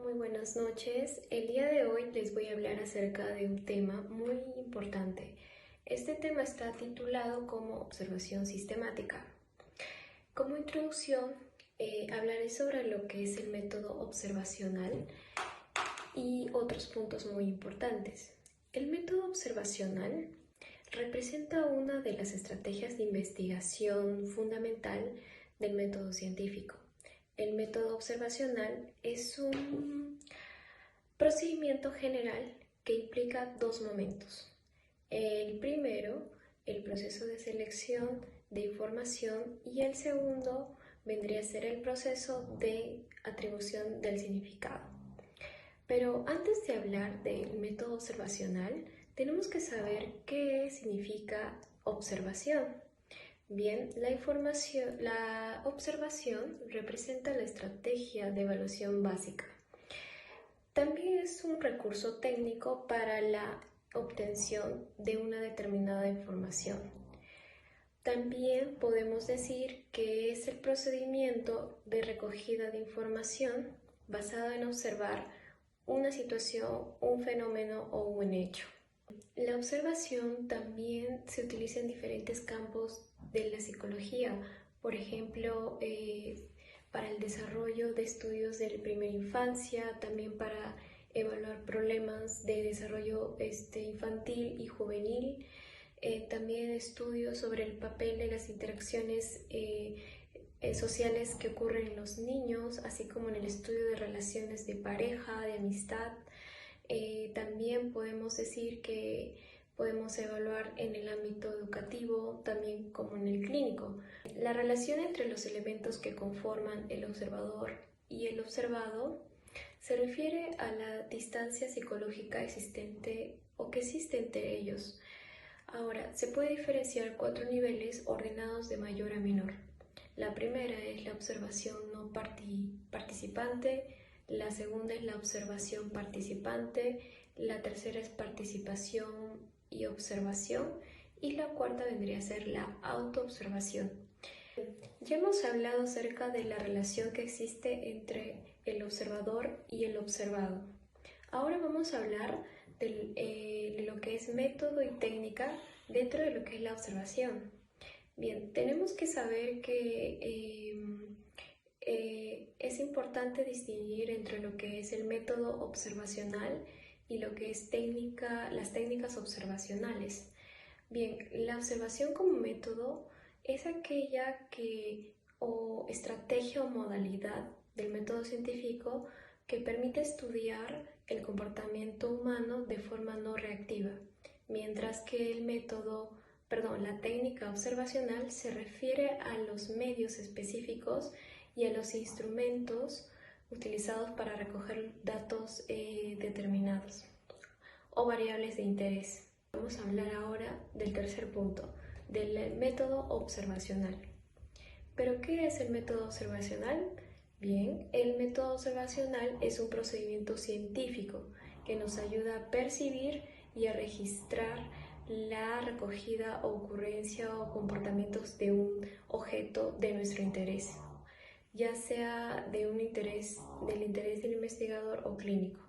Muy buenas noches. El día de hoy les voy a hablar acerca de un tema muy importante. Este tema está titulado como observación sistemática. Como introducción, hablaré sobre lo que es el método observacional y otros puntos muy importantes. El método observacional representa una de las estrategias de investigación fundamental del método científico. El método observacional es un procedimiento general que implica dos momentos. El primero, el proceso de selección de información, y el segundo vendría a ser el proceso de atribución del significado. Pero antes de hablar del método observacional, tenemos que saber qué significa observación. Bien, la observación representa la estrategia de evaluación básica. También es un recurso técnico para la obtención de una determinada información. También podemos decir que es el procedimiento de recogida de información basado en observar una situación, un fenómeno o un hecho. La observación también se utiliza en diferentes campos de la psicología, por ejemplo, para el desarrollo de estudios de primera infancia, también para evaluar problemas de desarrollo infantil y juvenil, también estudios sobre el papel de las interacciones sociales que ocurren en los niños, así como en el estudio de relaciones de pareja, de amistad. También podemos decir que podemos evaluar en el ámbito educativo, también como en el clínico. La relación entre los elementos que conforman el observador y el observado se refiere a la distancia psicológica existente o que existe entre ellos. Ahora, se puede diferenciar 4 niveles ordenados de mayor a menor. La primera es la observación no participante, la segunda es la observación participante, la tercera es participación y observación, y la cuarta vendría a ser la autoobservación. Ya hemos hablado acerca de la relación que existe entre el observador y el observado. Ahora vamos a hablar de lo que es método y técnica dentro de lo que es la observación. Bien, tenemos que saber que es importante distinguir entre lo que es el método observacional y lo que es las técnicas observacionales. Bien, la observación como método es aquella o estrategia o modalidad del método científico que permite estudiar el comportamiento humano de forma no reactiva, mientras que la técnica observacional se refiere a los medios específicos y a los instrumentos utilizados para recoger datos determinados o variables de interés. Vamos a hablar ahora del tercer punto, del método observacional. ¿Pero qué es el método observacional? Bien, el método observacional es un procedimiento científico que nos ayuda a percibir y a registrar la recogida o ocurrencia o comportamientos de un objeto de nuestro interés, ya sea del interés del investigador o clínico.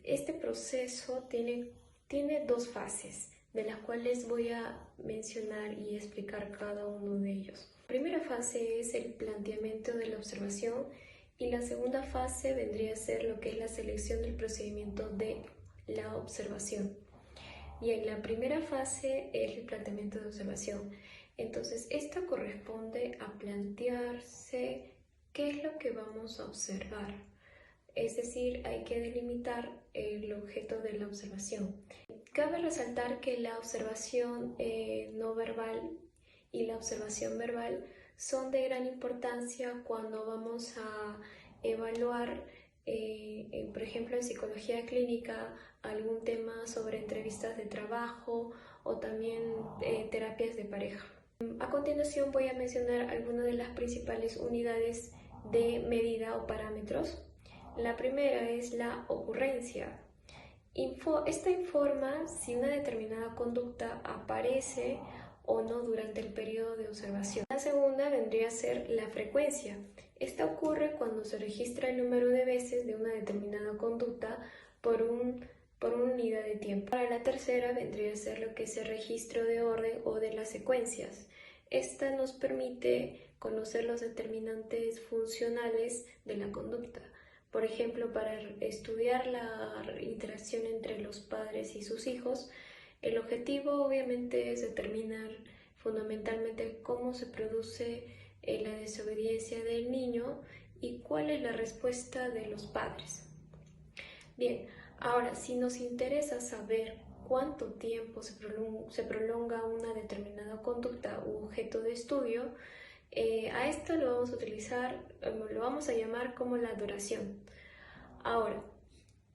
Este proceso tiene dos fases, de las cuales voy a mencionar y explicar cada uno de ellos. La primera fase es el planteamiento de la observación y la segunda fase vendría a ser lo que es la selección del procedimiento de la observación. Y en la primera fase es el planteamiento de observación. Entonces, esta corresponde a plantearse qué es lo que vamos a observar. Es decir, hay que delimitar el objeto de la observación. Cabe resaltar que la observación no verbal y la observación verbal son de gran importancia cuando vamos a evaluar, por ejemplo, en psicología clínica, algún tema sobre entrevistas de trabajo o también terapias de pareja. A continuación voy a mencionar algunas de las principales unidades de medida o parámetros. La primera es la ocurrencia. Esta informa si una determinada conducta aparece o no durante el periodo de observación. La segunda vendría a ser la frecuencia. Esta ocurre cuando se registra el número de veces de una determinada conducta por una unidad de tiempo. Para la tercera vendría a ser lo que es el registro de orden o de las secuencias. Esta nos permite conocer los determinantes funcionales de la conducta. Por ejemplo, para estudiar la interacción entre los padres y sus hijos, el objetivo obviamente es determinar fundamentalmente cómo se produce la desobediencia del niño y cuál es la respuesta de los padres. Bien, ahora si nos interesa saber cuánto tiempo se prolonga una determinada conducta u objeto de estudio, a esto lo vamos a utilizar, lo vamos a llamar como la duración. Ahora,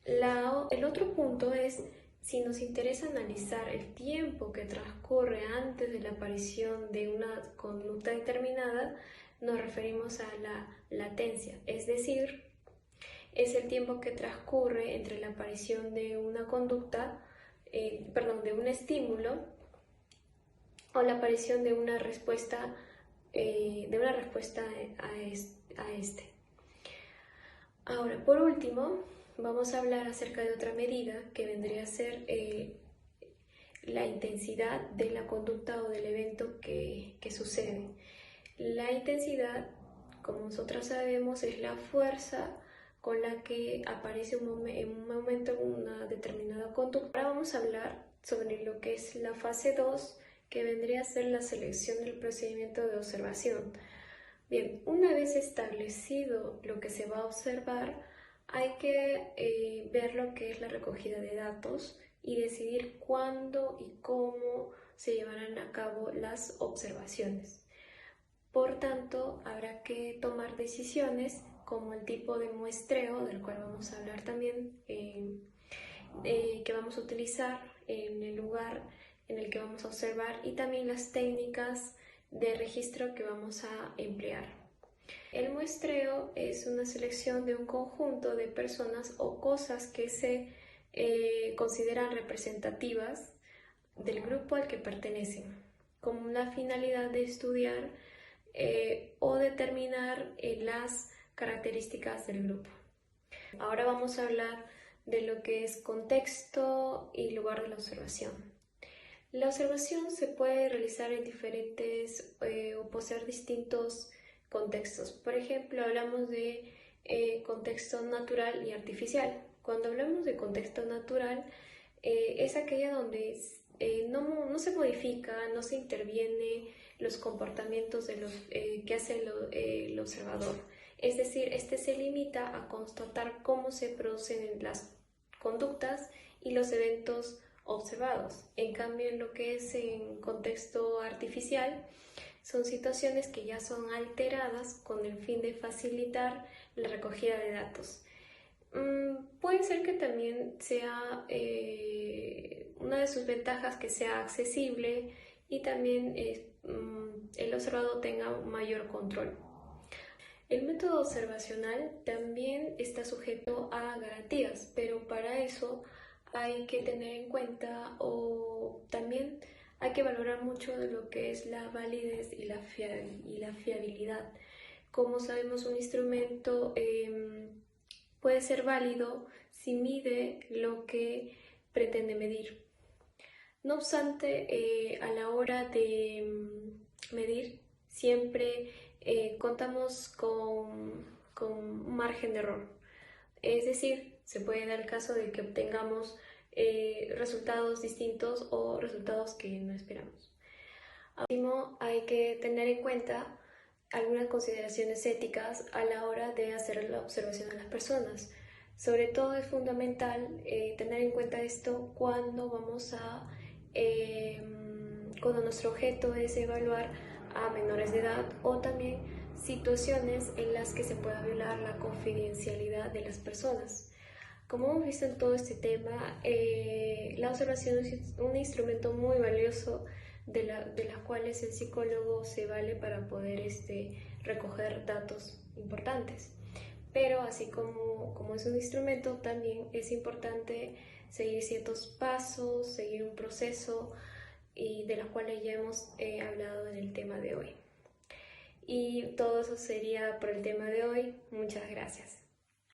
el otro punto es si nos interesa analizar el tiempo que transcurre antes de la aparición de una conducta determinada, nos referimos a la latencia, es decir, es el tiempo que transcurre entre la aparición de una conducta, de un estímulo o la aparición de una respuesta, a este. Ahora, por último, vamos a hablar acerca de otra medida que vendría a ser la intensidad de la conducta o del evento que sucede. La intensidad, como nosotros sabemos, es la fuerza con la que aparece en un momento una determinada conducta. Ahora vamos a hablar sobre lo que es la fase 2, que vendría a ser la selección del procedimiento de observación. Bien, una vez establecido lo que se va a observar, hay que ver lo que es la recogida de datos y decidir cuándo y cómo se llevarán a cabo las observaciones. Por tanto, habrá que tomar decisiones como el tipo de muestreo, del cual vamos a hablar también, que vamos a utilizar en el lugar en el que vamos a observar, y también las técnicas de registro que vamos a emplear. El muestreo es una selección de un conjunto de personas o cosas que se consideran representativas del grupo al que pertenecen, con una finalidad de estudiar o determinar las características del grupo. Ahora vamos a hablar de lo que es contexto y lugar de la observación. La observación se puede realizar en diferentes o poseer distintos contextos. Por ejemplo, hablamos de contexto natural y artificial. Cuando hablamos de contexto natural, es aquella donde no se modifica, no se interviene los comportamientos que hace el observador. Es decir, este se limita a constatar cómo se producen las conductas y los eventos observados. En cambio, en lo que es en contexto artificial, son situaciones que ya son alteradas con el fin de facilitar la recogida de datos. Puede ser que también sea una de sus ventajas que sea accesible y también el observador tenga un mayor control. El método observacional también está sujeto a garantías, pero para eso hay que tener en cuenta o también hay que valorar mucho de lo que es la validez y la fiabilidad. Como sabemos, un instrumento puede ser válido si mide lo que pretende medir. No obstante, a la hora de medir, siempre contamos con un margen de error. Es decir, se puede dar el caso de que obtengamos resultados distintos o resultados que no esperamos. Por último, hay que tener en cuenta algunas consideraciones éticas a la hora de hacer la observación de las personas. Sobre todo es fundamental tener en cuenta esto cuando cuando nuestro objeto es evaluar a menores de edad o también situaciones en las que se pueda violar la confidencialidad de las personas. Como hemos visto en todo este tema, la observación es un instrumento muy valioso de las cuales el psicólogo se vale para poder recoger datos importantes. Pero así como es un instrumento, también es importante seguir ciertos pasos, seguir un proceso y de los cuales ya hemos hablado en el tema de hoy. Y todo eso sería por el tema de hoy. Muchas gracias.